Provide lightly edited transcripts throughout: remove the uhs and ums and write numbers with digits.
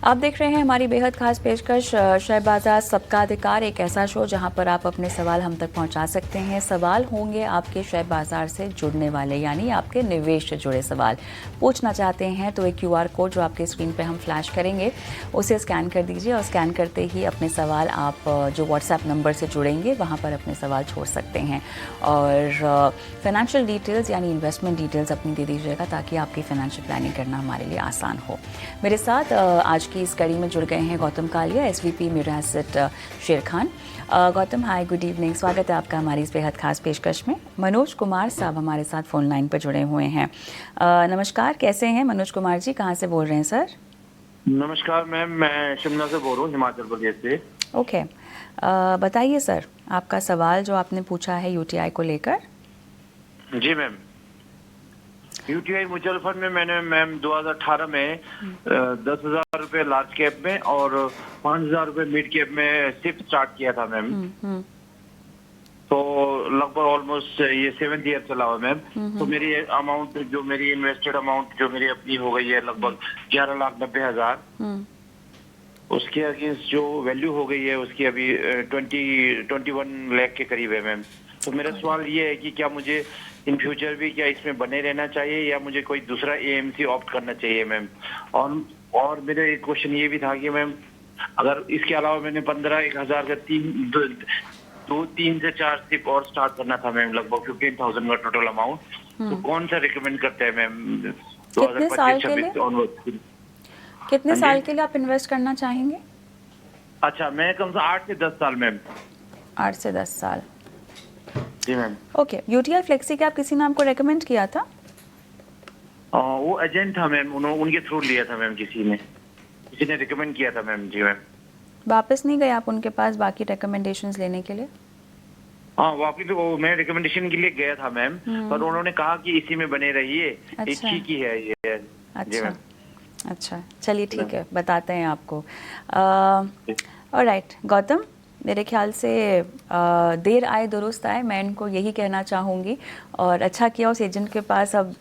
आप देख रहे हैं हमारी बेहद खास पेशकश शेयर बाजार सबका अधिकार, एक ऐसा शो जहां पर आप अपने सवाल हम तक पहुंचा सकते हैं। सवाल होंगे आपके शेयर बाजार से जुड़ने वाले, यानी आपके निवेश से जुड़े सवाल पूछना चाहते हैं तो एक क्यूआर कोड जो आपके स्क्रीन पे हम फ्लैश करेंगे उसे स्कैन कर दीजिए और स्कैन करते ही अपने सवाल आप जो व्हाट्सएप नंबर से जुड़ेंगे वहाँ पर अपने सवाल छोड़ सकते हैं। और फाइनेंशियल डिटेल्स यानी इन्वेस्टमेंट डिटेल्स अपनी दे दीजिएगा ताकि आपकी फाइनेंशियल प्लानिंग करना हमारे लिए आसान हो। मेरे साथ आज की इस कड़ी में जुड़ गए हैं गौतम कालिया, एसवीपी मिरा एसेट शेर खान। गौतम, हाय, गुड इवनिंग, स्वागत है आपका हमारी इस बेहद खास पेशकश में। मनोज कुमार साहब हमारे साथ फ़ोन लाइन पर जुड़े हुए हैं। नमस्कार, कैसे हैं मनोज कुमार जी, कहाँ से बोल रहे हैं सर? नमस्कार मैम, मैं शिमला से बोल रहा हूँ, हिमाचल प्रदेश से। ओके, बताइए सर, आपका सवाल जो आपने पूछा है यूटीआई को लेकर। जी मैम, यूटीआई म्यूचुअल फंड में मैंने मैम 2018 में 10,000 रुपये लार्ज कैप में और 5,000 रुपये मिड कैप में शिफ्ट स्टार्ट किया था मैम। तो लगभग ऑलमोस्ट ये 7th ईयर चला हुआ मैम। तो मेरी अमाउंट, जो मेरी इन्वेस्टेड अमाउंट जो मेरी अपनी हो गई है लगभग 11,90,000। उसके अगेंस्ट जो वैल्यू हो गई है उसकी अभी 21 लाख के करीब है मैम। तो मेरा सवाल ये है कि क्या मुझे इन फ्यूचर भी क्या इसमें बने रहना चाहिए या मुझे कोई दूसरा एएमसी ऑप्ट करना चाहिए मैम। और मेरा एक क्वेश्चन ये भी था कि मैम अगर इसके अलावा मैंने 15,000 का 3 से 4 सिप और स्टार्ट करना था मैम, लगभग 15,000 का टोटल अमाउंट, तो कौन सा रिकमेंड करते हैं मैम? कितने साल के लिए, कितने साल के लिए आप इन्वेस्ट करना चाहेंगे? अच्छा, मैं कम से 8 से 10 साल मैम। 8 से 10 साल, जी मैम। ओके। यूटीआई फ्लेक्सी क्या किसी ने आपको रेकमेंड किया था? वो एजेंट था मैम, उनके थ्रू लिया था मैम, किसी ने रिकमेंड किया था मैम। जी मैम। वापस नहीं गए आप उनके पास बाकी रिकमेंडेशंस लेने के लिए? हाँ, वापिस वो मैं रिकमेंडेशन के लिए गया था मैम, पर उन्होंने कहा कि इसी में बने रहिए। अच्छा। ठीक ही है ये। अच्छा, अच्छा, चलिए ठीक है, बताते हैं आपको। ऑलराइट गौतम, मेरे ख्याल से देर आए दुरुस्त आए, मैं इनको यही कहना चाहूँगी। और अच्छा किया उस एजेंट के पास, अब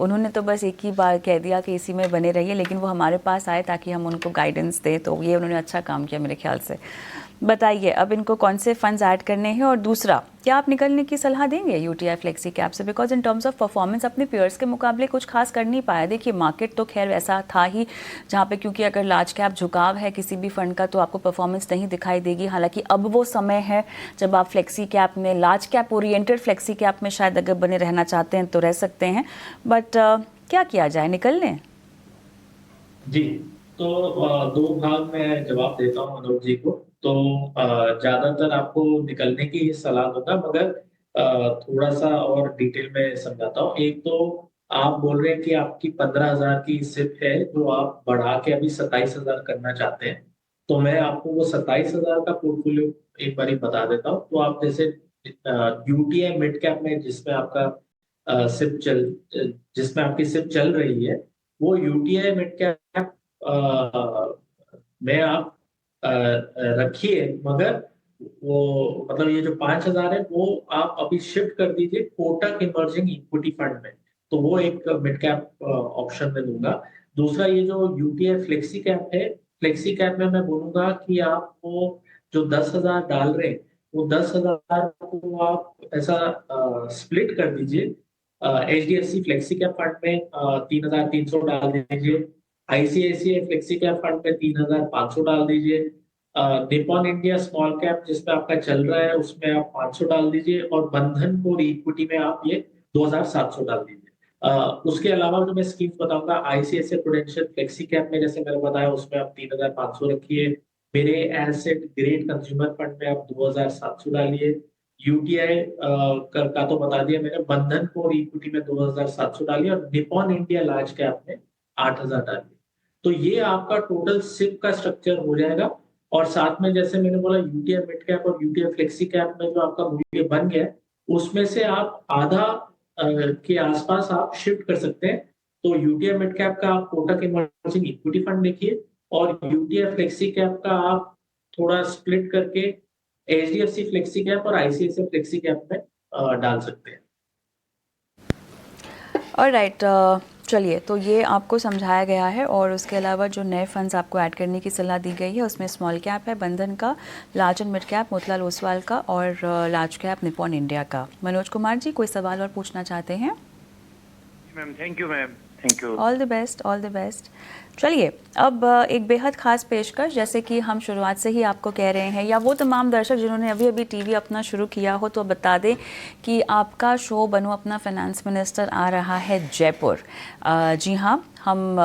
उन्होंने तो बस एक ही बार कह दिया कि इसी में बने रहिए, लेकिन वो हमारे पास आए ताकि हम उनको गाइडेंस दें, तो ये उन्होंने अच्छा काम किया मेरे ख्याल से। बताइए अब इनको कौन से फंड्स ऐड करने हैं, और दूसरा क्या आप निकलने की सलाह देंगे यूटीआई फ्लेक्सी कैप से? Because in terms of performance अपने पीयर्स के मुकाबले कुछ खास कर नहीं पाया। देखिए मार्केट तो खैर वैसा था ही जहाँ पे, क्योंकि अगर लार्ज कैप झुकाव है किसी भी फंड का तो आपको परफॉर्मेंस नहीं दिखाई देगी। हालांकि अब वो समय है जब आप फ्लेक्सी कैप में, large cap oriented flexi cap में शायद अगर बने रहना चाहते हैं तो रह सकते हैं, बट क्या किया जाए, निकल लें? जी, तो दो भाग में जवाब देता हूँ मनोज जी को। तो ज्यादातर आपको निकलने की ही सलाह दूंगा, मगर थोड़ा सा और डिटेल में समझाता हूँ। एक तो आप बोल रहे हैं कि आपकी 15,000 की सिप है जो आप बढ़ा के अभी 27,000 करना चाहते हैं। तो मैं आपको वो 27,000 का पोर्टफोलियो एक बार बता देता हूँ। तो आप जैसे यूटीआई मिड कैप में जिसमें आपका सिप चल जिसमें आपकी सिप चल रही है, वो यूटीआई मिड कैप में आप रखिए, मगर वो मतलब ये जो 5,000 है वो आप अभी शिफ्ट कर दीजिए कोटक इमर्जिंग इक्विटी फंड में। तो वो एक मिड कैप ऑप्शन में दूंगा। दूसरा, ये जो यूटीआई फ्लेक्सी कैप है, फ्लेक्सी कैप में मैं बोलूंगा कि आप वो जो 10,000 डाल रहे हैं, वो 10,000 को आप ऐसा स्प्लिट कर दीजिए। एचडीएफसी फ्लेक्सी कैप फंड में 3,300 डाल दीजिए। आईसीआईसीआई फ्लेक्सी कैप फंड में 3,500 डाल दीजिए। निपॉन इंडिया स्मॉल कैप जिसमें आपका चल रहा है उसमें आप 500 डाल दीजिए, और बंधन कोर इक्विटी में आप ये 2,700 डाल दीजिए। उसके अलावा जो मैं स्कीम्स बताऊंगा, आईसीआईसीआई प्रूडेंशियल फ्लेक्सी कैप में जैसे मैंने बताया उसमें आप 3,500 रखिए। मेरे एसेट ग्रेड कंज्यूमर फंड में आप 2,700 डालिए। यूटीआई का तो बता दिया मैंने, बंधन कोर इक्विटी में 2,700 डालिए, और निपॉन इंडिया लार्ज कैप में 8,000 डालिए। तो ये आपका टोटल सिप का स्ट्रक्चर हो जाएगा। और साथ में जैसे मैंने बोला, यूटीआई मिड कैप और यूटीआई फ्लेक्सी कैप में जो आपका मूल्य बन गया है उसमें से आप आधा के आसपास आप शिफ्ट कर सकते हैं। तो यूटीआई मिड कैप का आप कोटक इमर्जिंग इक्विटी फंड देखिए, और यूटीआई फ्लेक्सी कैप का आप थोड़ा स्प्लिट करके एचडीएफसी फ्लेक्सी कैप और आईसीआईसीआई फ्लेक्सी कैप में डाल सकते हैं। ऑलराइट, चलिए, तो ये आपको समझाया गया है और उसके अलावा जो नए फंड्स आपको ऐड करने की सलाह दी गई है उसमें स्मॉल कैप है बंधन का, large and mid cap Motilal Oswal का और लार्ज कैप निपॉन इंडिया का। मनोज कुमार जी, कोई सवाल और पूछना चाहते हैं? Ma'am thank you ma'am, thank you. All the best, all the best. चलिए, अब एक बेहद खास पेशकश, जैसे कि हम शुरुआत से ही आपको कह रहे हैं, या वो तमाम दर्शक जिन्होंने अभी अभी टीवी अपना शुरू किया हो तो बता दें कि आपका शो बनो अपना फाइनेंस मिनिस्टर आ रहा है जयपुर। जी हाँ, हम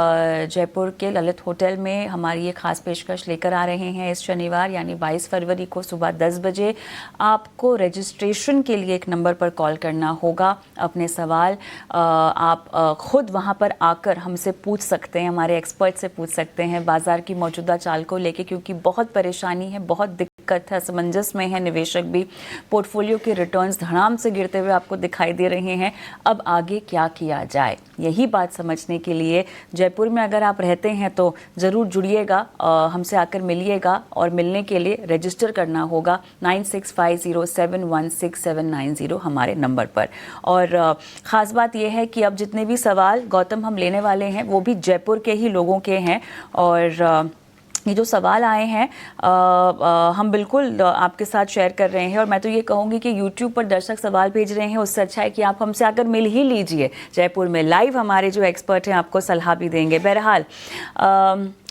जयपुर के ललित होटल में हमारी ये खास पेशकश लेकर आ रहे हैं इस शनिवार यानी 22 फरवरी को सुबह 10 बजे। आपको रजिस्ट्रेशन के लिए एक नंबर पर कॉल करना होगा। अपने सवाल आप खुद वहाँ पर आकर हमसे पूछ सकते हैं, हमारे एक्सपर्ट से पूछ सकते हैं बाजार की मौजूदा चाल को लेके, क्योंकि बहुत परेशानी है, बहुत दिक्कत है, असमंजस में है निवेशक भी। पोर्टफोलियो के रिटर्न्स धड़ाम से गिरते हुए आपको दिखाई दे रहे हैं। अब आगे क्या किया जाए, यही बात समझने के लिए जयपुर में अगर आप रहते हैं तो ज़रूर जुड़िएगा, हमसे आकर मिलिएगा और मिलने के लिए रजिस्टर करना होगा 9650716790 हमारे नंबर पर। और ख़ास बात यह है कि अब जितने भी सवाल गौतम हम लेने वाले हैं वो भी जयपुर के ही लोगों के हैं और ये जो सवाल आए हैं हम बिल्कुल आपके साथ शेयर कर रहे हैं। और मैं तो ये कहूँगी कि YouTube पर दर्शक सवाल भेज रहे हैं, उससे अच्छा है कि आप हमसे आकर मिल ही लीजिए जयपुर में। लाइव हमारे जो एक्सपर्ट हैं आपको सलाह भी देंगे। बहरहाल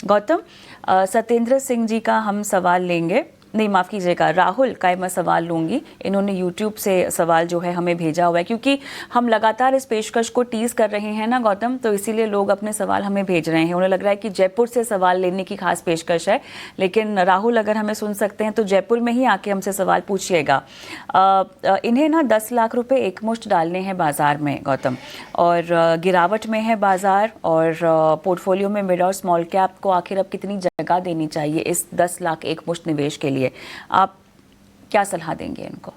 गौतम, सत्येंद्र सिंह जी का हम सवाल लेंगे, नहीं माफ़ कीजिएगा, राहुल का मैं सवाल लूँगी। इन्होंने YouTube से सवाल जो है हमें भेजा हुआ है, क्योंकि हम लगातार इस पेशकश को टीज़ कर रहे हैं ना गौतम, तो इसीलिए लोग अपने सवाल हमें भेज रहे हैं। उन्हें लग रहा है कि जयपुर से सवाल लेने की खास पेशकश है, लेकिन राहुल अगर हमें सुन सकते हैं तो जयपुर में ही आके हमसे सवाल पूछिएगा। इन्हें ना 10 लाख रुपये एकमुश्त डालने हैं बाज़ार में गौतम, और गिरावट में है बाज़ार, और पोर्टफोलियो में मिड और स्मॉल कैप को आखिर अब कितनी जगह देनी चाहिए इस 10 लाख एकमुश्त निवेश के लिए? आप क्या सलाह देंगे इनको?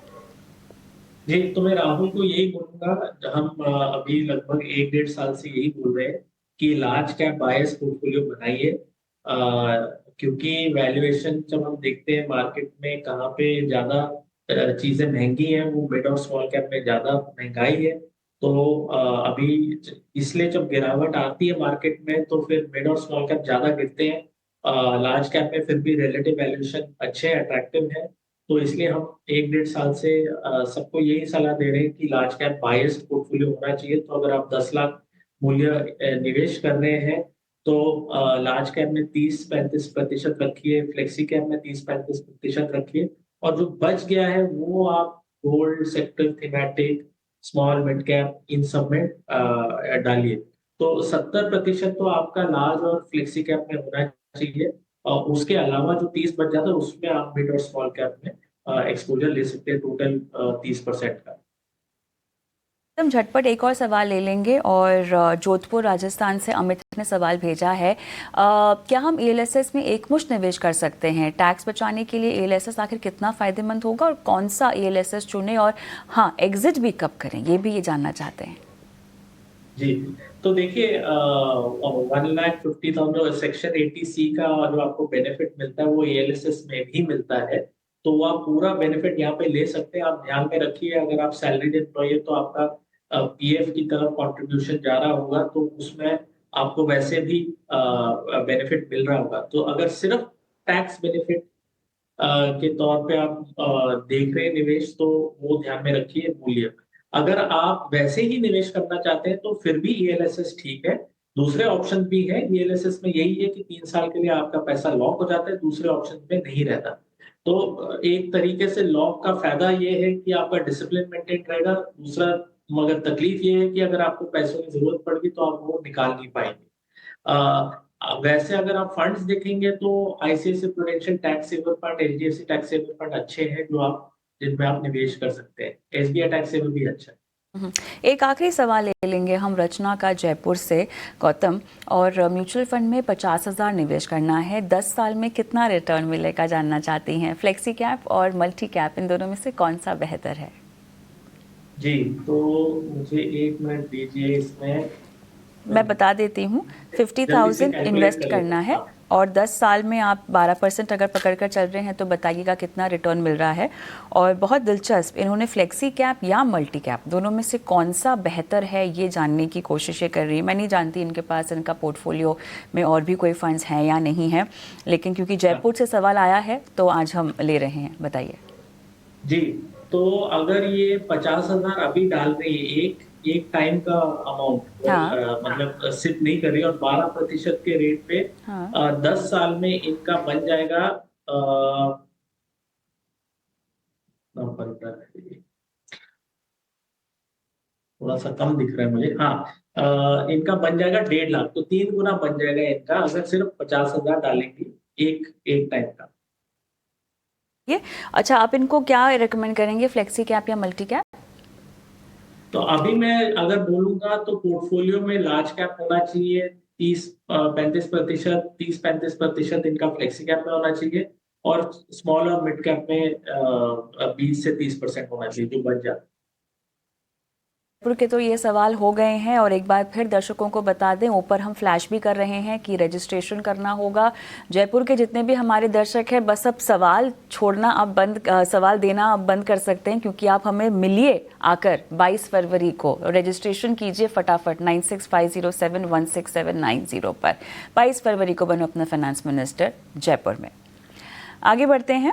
जी, तो मैं राहुल को यही बोलूंगा, हम अभी लगभग 1-1.5 साल से यही बोल रहे हैं कि लार्ज कैप बायस पोर्टफोलियो बनाइए, क्योंकि वैल्यूएशन जब हम देखते हैं मार्केट में कहाँ पे ज्यादा चीजें महंगी हैं, वो मिड और स्मॉल कैप में ज्यादा महंगाई है। तो अभी इसलिए जब गिरावट आती है मार्केट में तो फिर मिड और स्मॉल कैप ज्यादा गिरते हैं, लार्ज कैप में फिर भी रिलेटिव वैल्यूएशन अच्छे अट्रैक्टिव है। तो इसलिए हम 1-1.5 साल से सबको यही सलाह दे रहे हैं कि लार्ज कैप बायस्ड पोर्टफोलियो होना चाहिए। तो अगर आप 10 लाख मूल्य निवेश कर रहे हैं तो लार्ज कैप में 30-35% रखिए, फ्लेक्सी कैप में 30-35% रखिए, और जो बच गया है वो आप gold sector, thematic, small mid cap इन सब में डालिए। तो 70% तो आपका लार्ज और फ्लेक्सी कैप में होना चाहिए, और उसके अलावा जो 30 बच जाता है उसमें आप मिड और स्मॉल कैप में एक्सपोजर ले सकते हैं, टोटल 30% का। हम झटपट एक और सवाल ले लेंगे, और जोधपुर राजस्थान से अमित ने सवाल भेजा है, क्या हम ALSS में एकमुश्त निवेश कर सकते हैं? टैक्स बचाने के लिए ALSS आखिर कितना फ़ायदेमंद होगा और कौन सा ALSS चुने, और हाँ, एग्जिट भी कब करें, ये भी ये जानना चाहते हैं। जी, तो देखिए 1,50,000 सेक्शन 80C का जो आपको बेनिफिट मिलता है वो ALSS में भी मिलता है। तो वो आप पूरा बेनिफिट यहाँ पे ले सकते हैं। आप ध्यान में रखिए, अगर आप सैलरीड एम्प्लॉई है तो आपका PF की तरफ कंट्रीब्यूशन जा रहा होगा, तो उसमें आपको वैसे भी बेनिफिट मिल रहा होगा। तो अगर सिर्फ टैक्स बेनिफिट के तौर पे आप देख रहे हैं निवेश, तो वो ध्यान में रखिए मूल्य। अगर आप वैसे ही निवेश करना चाहते हैं तो फिर भी ELSS ठीक है। दूसरे ऑप्शन भी है ELSS में, यही है कि 3 साल के लिए आपका पैसा लॉक हो जाता है, दूसरे ऑप्शन में नहीं रहता। तो एक तरीके से लॉक का फायदा ये है कि आपका डिसिप्लिन मेंटेन रहेगा। दूसरा मगर तकलीफ ये है कि अगर आपको पैसों की जरूरत पड़ेगी तो आप वो निकाल नहीं पाएंगे। वैसे अगर आप फंड्स देखेंगे तो ICICI prudential tax saver fund, HDFC tax saver fund अच्छे हैं जो आप जिनमें आप निवेश कर सकते हैं। SBI टैक्स सेवर भी अच्छा है। एक आखिरी सवाल ले लेंगे हम रचना का जयपुर से गौतम, और म्यूचुअल फंड में 50,000 निवेश करना है, 10 साल में कितना रिटर्न मिलेगा जानना चाहती हैं। फ्लेक्सी कैप और मल्टी कैप, इन दोनों में से कौन सा बेहतर है? जी, तो मुझे 1 मिनट दीजिए, इसमें मैं बता देती हूँ। 50,000 इन्वेस्ट करना है, और 10 साल में आप 12% अगर पकड़कर चल रहे हैं तो बताइएगा कितना रिटर्न मिल रहा है। और बहुत दिलचस्प, इन्होंने फ्लेक्सी कैप या मल्टी कैप दोनों में से कौन सा बेहतर है ये जानने की कोशिशें कर रही है। मैं नहीं जानती इनके पास इनका पोर्टफोलियो में और भी कोई फंड्स हैं या नहीं है, लेकिन क्योंकि जयपुर से सवाल आया है तो आज हम ले रहे हैं। बताइए जी। तो अगर ये 50,000 अभी डाल रही है, एक टाइम का अमाउंट, हाँ। मतलब सिप नहीं कर रही, और 12% के रेट पे हाँ 10 साल में इनका बन जाएगा नंबर पर, थोड़ा सा कम दिख रहा है मुझे। हाँ, इनका बन जाएगा 1.5 लाख, तो 3 गुना बन जाएगा इनका अगर सिर्फ 50,000 डालेंगे एक टाइम का। ये अच्छा, आप इनको क्या रेकमेंड करेंगे, फ्लेक्सी कैप या मल्टी कैप? तो अभी मैं अगर बोलूंगा तो पोर्टफोलियो में लार्ज कैप होना चाहिए 30-35%, 30-35% इनका फ्लेक्सी कैप में होना चाहिए, और स्मॉल और मिड कैप में 20 से 30% होना चाहिए जो बच जाता है। जयपुर के तो ये सवाल हो गए हैं, और एक बार फिर दर्शकों को बता दें, ऊपर हम फ्लैश भी कर रहे हैं कि रजिस्ट्रेशन करना होगा। जयपुर के जितने भी हमारे दर्शक हैं, बस अब सवाल छोड़ना अब बंद, सवाल देना अब बंद कर सकते हैं, क्योंकि आप हमें मिलिए आकर 22 फरवरी को। रजिस्ट्रेशन कीजिए फटाफट 9650716790 पर। 22 फरवरी को बनो अपना फाइनेंस मिनिस्टर जयपुर में। आगे बढ़ते हैं।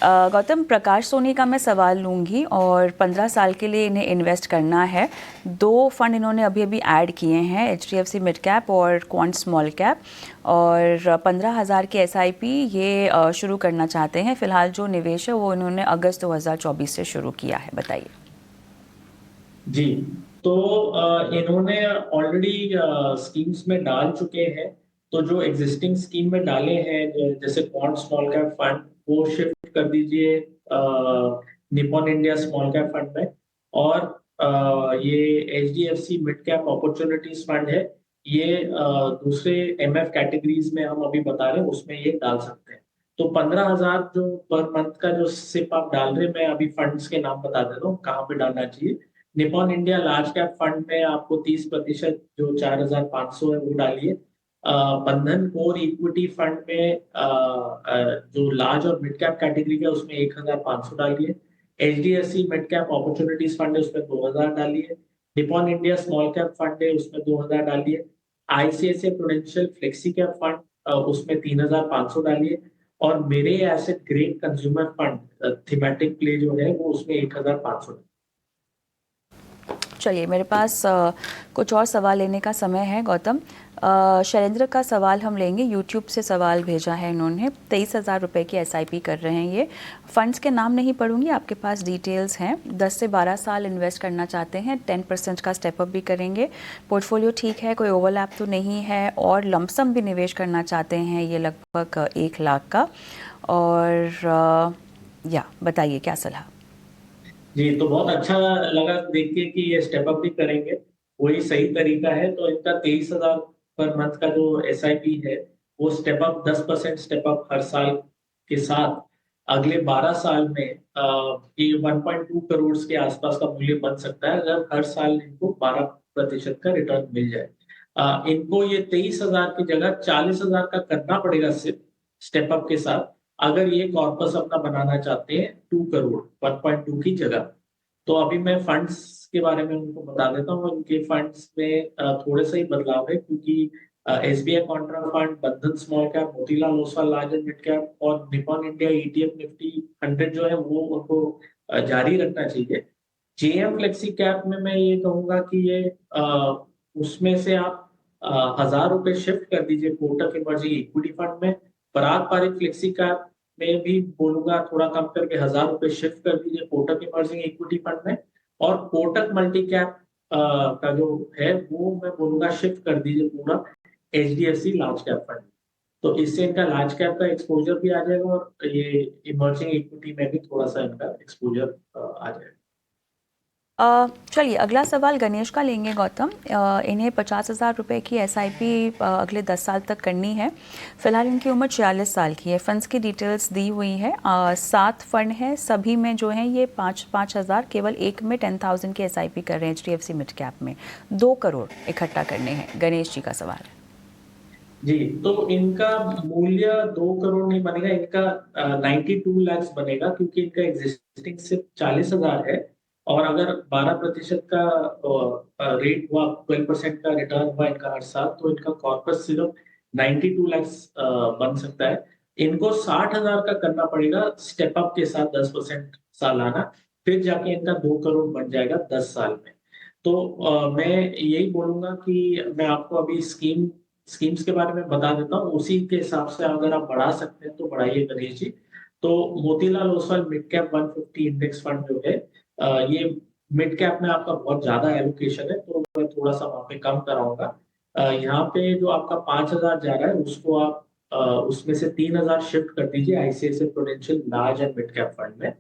गौतम, प्रकाश सोनी का मैं सवाल लूँगी, और 15 साल के लिए इन्हें इन्वेस्ट करना है। 2 फंड इन्होंने अभी ऐड किए हैं, HDFC मिड कैप और क्वांट स्मॉल कैप, और 15,000 की SIP ये शुरू करना चाहते हैं। फिलहाल जो निवेश है वो इन्होंने अगस्त 2024 से शुरू किया है। बताइए। जी। तो इन्होंने ऑलरेडी स्कीम्स में डाल चुके हैं। तो जो एग्जिस्टिंग स्कीम में डाले हैं, जैसे क्वांट स्मॉल कैप फंड, वो शिफ्ट कर दीजिए Nippon India small cap fund में। और ये HDFC mid cap opportunities fund है, ये दूसरे MF कैटेगरीज में हम अभी बता रहे हैं, उसमें ये डाल सकते हैं। तो 15,000 जो पर मंथ का जो सिप आप डाल रहे हैं, मैं अभी फंड्स के नाम बता देता हूँ कहाँ पे डालना चाहिए। Nippon India large cap fund में आपको 30% जो 4,500 है वो डालिए। बंधन कोर इक्विटी फंड में जो लार्ज और मिड कैप कैटेगरी का, उसमें 1,500 डालिए। HDFC mid cap opportunities fund है, उसमें 2,000 डालिए। Nippon India small cap fund है, उसमें 2,000 डालिए। ICICI prudential flexi cap fund, उसमें 3,500 डालिए। और मेरे asset great consumer fund thematic play जो है वो, उसमें 1,500 डालिए। चलिए, मेरे पास कुछ और सवाल लेने का समय है गौतम। शैलेंद्र का सवाल हम लेंगे। यूट्यूब से सवाल भेजा है इन्होंने। 23,000 रुपये की SIP कर रहे हैं ये। फंड्स के नाम नहीं पढ़ूंगी, आपके पास डिटेल्स हैं। 10 से 12 साल इन्वेस्ट करना चाहते हैं, 10% का स्टेप अप भी करेंगे। पोर्टफोलियो ठीक है, कोई ओवरलैप तो नहीं है, और लमसम भी निवेश करना चाहते हैं ये लगभग 1 लाख का। और बताइए क्या सलाह? जी, तो बहुत अच्छा लगा देख के कि ये स्टेप अप भी करेंगे, वही सही तरीका है। तो इनका 23,000 पर मंथ का जो SIP है, वो स्टेप अप 10% स्टेप अप हर साल के साथ अगले 12 साल में ये 1.2 करोड़ के आसपास का मूल्य बन सकता है, अगर हर साल इनको 12% का रिटर्न मिल जाए। इनको ये 23,000 की जगह 40,000 का करना पड़ेगा सिर्फ स्टेप अप के साथ, अगर ये कॉर्पस अपना बनाना चाहते हैं 2 करोड़ 1.2 की जगह। तो अभी मैं फंड्स के बारे में उनको बता देता हूँ। उनके फंड्स में थोड़े से ही बदलाव है, क्योंकि SBI कॉन्ट्रा फंड, बंधन small cap, Motilal Oswal large and mid cap, और निपॉन इंडिया ETF निफ्टी 100 जो है वो उनको जारी रखना चाहिए। JM फ्लेक्सी कैप में मैं ये कहूंगा कि ये उसमें से आप 1,000 रुपए शिफ्ट कर दीजिए कोटक इमर्जिंग इक्विटी फंड में। पराग पारिक फ्लेक्सी कैप में भी बोलूंगा थोड़ा कम करके 1,000 रुपए शिफ्ट कर दीजिए कोटक इमर्जिंग इक्विटी फंड में। और कोटक मल्टी कैप का जो है वो मैं बोलूंगा शिफ्ट कर दीजिए पूरा HDFC लार्ज कैप फंड। तो इससे इनका लार्ज कैप का एक्सपोजर भी आ जाएगा, और ये इमर्जिंग इक्विटी में भी थोड़ा सा इनका एक्सपोजर आ जाएगा। चलिए, अगला सवाल गणेश का लेंगे गौतम। इन्हें 50,000 रुपये की SIP अगले 10 साल तक करनी है। फिलहाल इनकी उम्र 46 साल की है। फंड्स की डिटेल्स दी हुई है। 7 फंड हैं, सभी में जो हैं ये 5,000, केवल एक में 10,000 की SIP कर रहे हैं HDFC मिड कैप में। 2 करोड़ इकट्ठा करने हैं। गणेश जी का सवाल है। जी, तो इनका मूल्य 2 करोड़ नहीं बनेगा, इनका 92 लाख बनेगा, क्योंकि इनका एग्जिस्टिंग सिर्फ 40,000 है। और अगर 12% का रेट हुआ, 12% का रिटर्न हुआ इनका हर साल, तो इनका कॉर्पस सिर्फ 92 लाख बन सकता है। इनको 60,000 का करना पड़ेगा स्टेप अप के साथ, 10% सालाना, फिर जाके इनका 2 करोड़ बन जाएगा 10 साल में। तो मैं यही बोलूंगा कि मैं आपको अभी स्कीम्स के बारे में बता देता हूँ, उसी के हिसाब से अगर आप बढ़ा सकते हैं तो बढ़ाइए गणेश जी। तो Motilal Oswal mid cap 150 index fund जो है, ये मिड कैप में आपका बहुत ज्यादा एलोकेशन है, तो मैं थोड़ा सा वहां पे कम कराऊंगा। यहाँ पे जो आपका 5,000 जा रहा है, उसको आप उसमें से 3,000 शिफ्ट कर दीजिए ICICI Prudential large and mid cap fund में।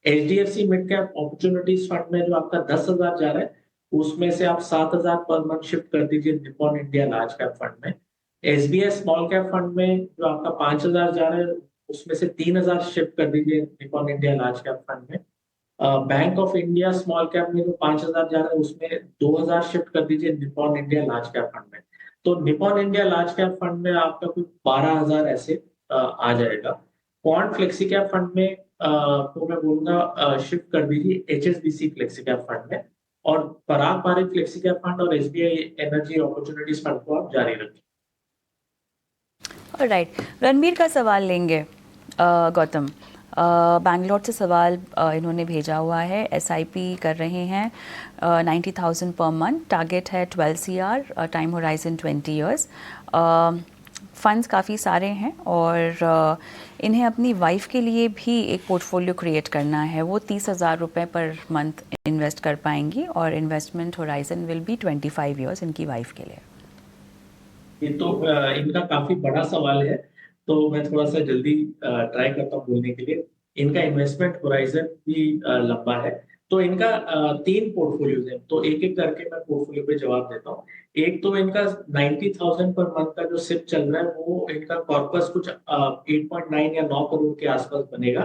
HDFC mid cap opportunities fund में जो आपका 10,000 जा रहा है, उसमें से आप 7,000 पर मंथ शिफ्ट कर दीजिए Nippon India large cap fund में। एसबीआई स्मॉल कैप फंड में जो आपका 5,000 जा रहा है, उसमें से 3,000 शिफ्ट कर दीजिए Nippon India large cap fund में। Bank of India small cap में जो 5,000 जा रहा है, उसमें 2,000 शिफ्ट कर दीजिए Nippon India large cap fund में। तो Nippon India large cap fund में आपका कुछ 12,000 ऐसे आ जाएगा। क्वांट फ्लेक्सी कैप फंड में तो मैं बोलूंगा शिफ्ट कर दीजिए एचएसबीसी फ्लेक्सी कैप फंड में। और पराग पारिक फ्लेक्सी कैप फंड और एसबीआई एनर्जी अपॉर्चुनिटीज फंड को आप जारी रखें। राइट, रणबीर का सवाल लेंगे। गौतम, बैंगलोर से सवाल इन्होंने भेजा हुआ है। एसआईपी कर रहे हैं 90,000 पर मंथ, टारगेट है 12 CR, time horizon 20 years. Funds काफ़ी सारे हैं और इन्हें अपनी वाइफ के लिए भी एक पोर्टफोलियो क्रिएट करना है। वो 30,000 रुपये पर मंथ इन्वेस्ट कर पाएंगी और investment horizon will be 25 years इनकी वाइफ के लिए। ये तो इनका काफी बड़ा सवाल है, तो मैं थोड़ा सा जल्दी ट्राई करता हूँ बोलने के लिए। इनका इन्वेस्टमेंट होराइजन भी लंबा है। तो इनका 3 पोर्टफोलियोज हैं, तो एक एक करके मैं पोर्टफोलियो पे जवाब देता हूँ। एक तो इनका 90,000 पर मंथ का जो सिप चल रहा है, वो इनका कॉर्पस कुछ 8.9 या 9 करोड़ के आसपास बनेगा।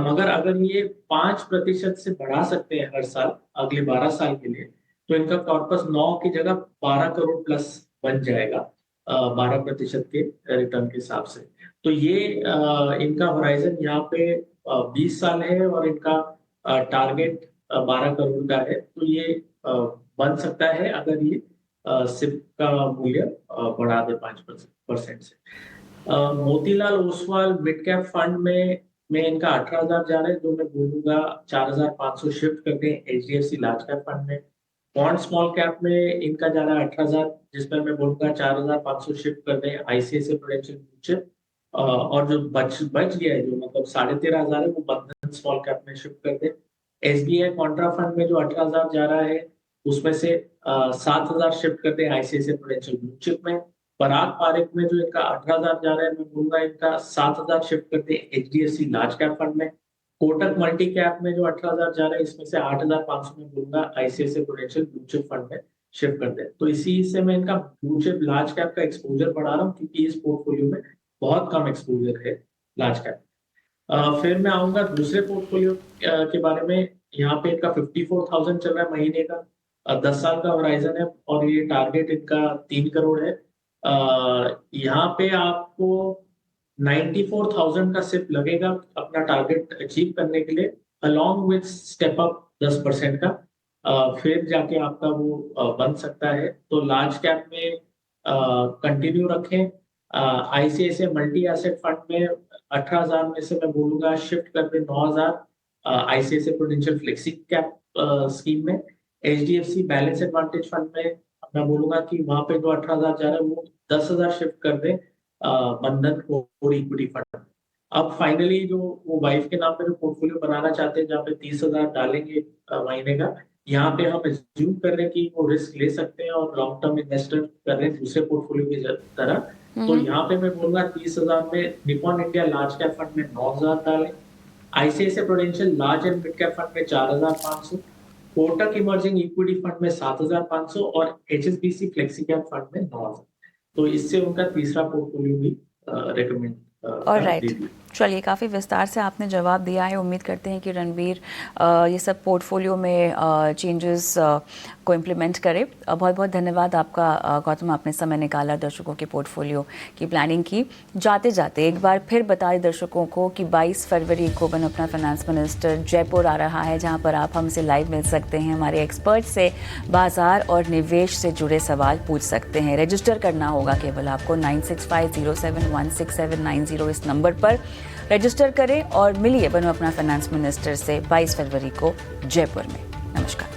मगर अगर ये 5% से बढ़ा सकते हैं हर साल अगले 12 साल के लिए, तो इनका कॉर्पस 9 की जगह 12 करोड़ प्लस बन जाएगा 12% के रिटर्न के हिसाब से। तो ये इनका होराइजन यहाँ पे 20 साल है और इनका टारगेट 12 करोड़ का है। तो ये बन सकता है अगर ये सिप का मूल्य बढ़ा दे 5% से। Motilal Oswal mid cap fund में इनका 18,000 जा रहा है, जो मैं बोलूंगा 4,500 शिफ्ट करते हैं एचडीएफसी लार्ज कैप फंड में। बॉन्ड स्मॉल कैप में इनका जा रहा है 18,000, जिसमें मैं बोलूंगा 4,500 शिफ्ट कर दें आईसीआईसीआई प्रूडेंशियल म्यूचुअल। और जो बच गया है, जो मतलब 13,500 है, वो बंधन स्मॉल कैप में शिफ्ट कर दें। एसबीआई कॉन्ट्रा फंड में जो 18,000 जा रहा है, उसमें से 7,000 शिफ्ट कर दें आईसीआईसीआई प्रूडेंशियल म्यूचुअल में। पराग पारिक में जो इनका 18,000 जा रहा है, मैं बोलूंगा इनका 7,000 शिफ्ट कर दें एचडीएफसी लार्ज कैप फंड में। कोटक मल्टी कैप में जो 18,000 जा रहा है, इसमें से 8,500 में बोलूंगा आईसीआईसीआई प्रूडेंशियल म्यूचुअल फंड में शिफ्ट कर दें। तो इसी से मैं इनका ब्लू चिप लार्ज कैप का एक्सपोजर बढ़ा रहा हूँ, क्योंकि इस पोर्टफोलियो में बहुत कम एक्सपोजर है लार्ज कैप। फिर मैं आऊंगा दूसरे पोर्टफोलियो के बारे में। यहाँ पे इनका 54,000 चल रहा है महीने का, 10 साल का होराइजन है, और ये टारगेट इनका 3 करोड़ है। यहाँ पे आपको 94,000 का सिप लगेगा अपना टारगेट अचीव करने के लिए, अलॉन्ग विथ स्टेप अप 10% का। फिर जाके आपका वो बन सकता है। तो लार्ज कैप में कंटिन्यू रखें। आईसीआईसीआई मल्टी एसेट फंड में 18,000 में से मैं बोलूंगा शिफ्ट कर दे 9,000 ICICI prudential flexi cap scheme में। एचडीएफसी बैलेंस एडवांटेज फंड में मैं बोलूंगा कि वहां पे जो 18,000 जा रहा है, वो 10,000 शिफ्ट कर दे बंधन कोर इक्विटी फंड। अब फाइनली जो वो वाइफ के नाम पे जो पोर्टफोलियो बनाना चाहते हैं, जहाँ पे 30,000 डालेंगे महीने का, यहाँ पे हम एज्यूम कर रहे हैं कि वो रिस्क ले सकते हैं और लॉन्ग टर्म इन्वेस्टर कर रहे हैं दूसरे पोर्टफोलियो की तरह। तो यहाँ पे मैं बोलूंगा 30,000 में Nippon India large cap fund में 9,000 डालें, ICICI Prudential large and mid cap fund में 4,500, कोटक इमर्जिंग इक्विटी फंड में 7,500 और एचएसबीसी फ्लेक्सी कैप फंड में 9,000। तो इससे उनका तीसरा पोर्टफोलियो भी रेकमेंड ऑलराइट, चलिए, काफ़ी विस्तार से आपने जवाब दिया है। उम्मीद करते हैं कि रणबीर ये सब पोर्टफोलियो में चेंजेस को इम्प्लीमेंट करे। बहुत बहुत धन्यवाद आपका गौतम, आपने समय निकाला, दर्शकों के पोर्टफोलियो की प्लानिंग की। जाते जाते एक बार फिर बता दें दर्शकों को कि 22 फरवरी को बन अपना फाइनेंस मिनिस्टर जयपुर आ रहा है, जहां पर आप हमसे लाइव मिल सकते हैं, हमारे एक्सपर्ट से बाजार और निवेश से जुड़े सवाल पूछ सकते हैं। रजिस्टर करना होगा केवल आपको 9650716790 इस नंबर पर रजिस्टर करें और मिलिए बनो अपना फाइनेंस मिनिस्टर से 22 फरवरी को जयपुर में। नमस्कार।